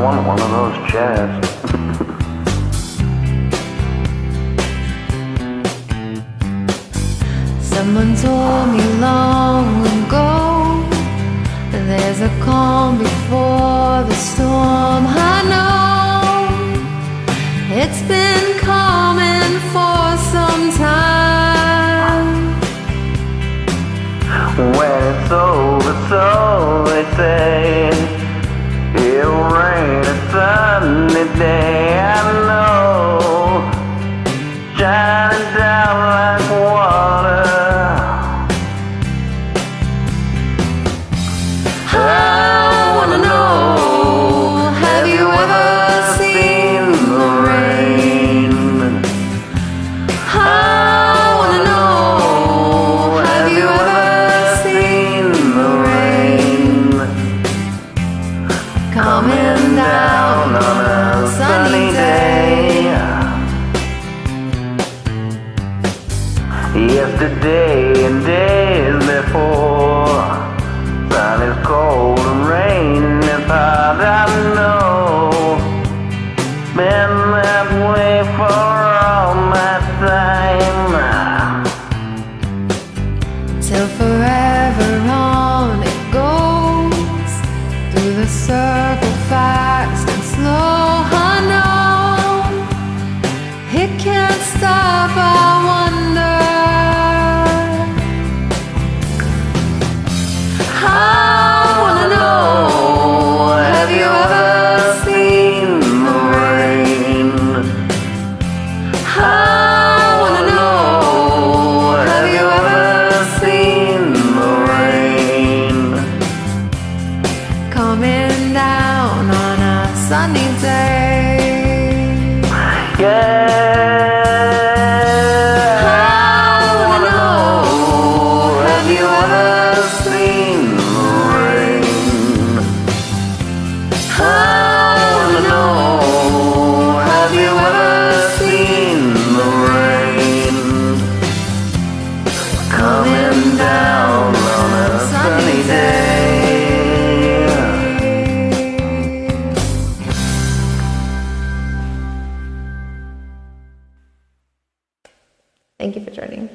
want one of those chairs. Someone told me long ago there's a calm before the storm. I know it's been coming for some time. When it's over, so they say, it'll rain a sunny day. I know, shining down like water. I wanna know, have you ever seen the rain? I wanna know, have you ever seen the rain? Coming down on a sunny day. Yesterday and days before, sun is cold and rain is hard. I know, been that way for all my time. Till forever on it goes, through the circle fast and slow. I know it can't stop, I wonder. I wanna know, have you ever seen the rain? I wanna know, have you ever seen the rain? Coming down on a sunny day. Yeah. I wanna know, have you ever seen the rain? I wanna know, have you ever seen the rain? Coming down on a sunny day. Thank you for joining.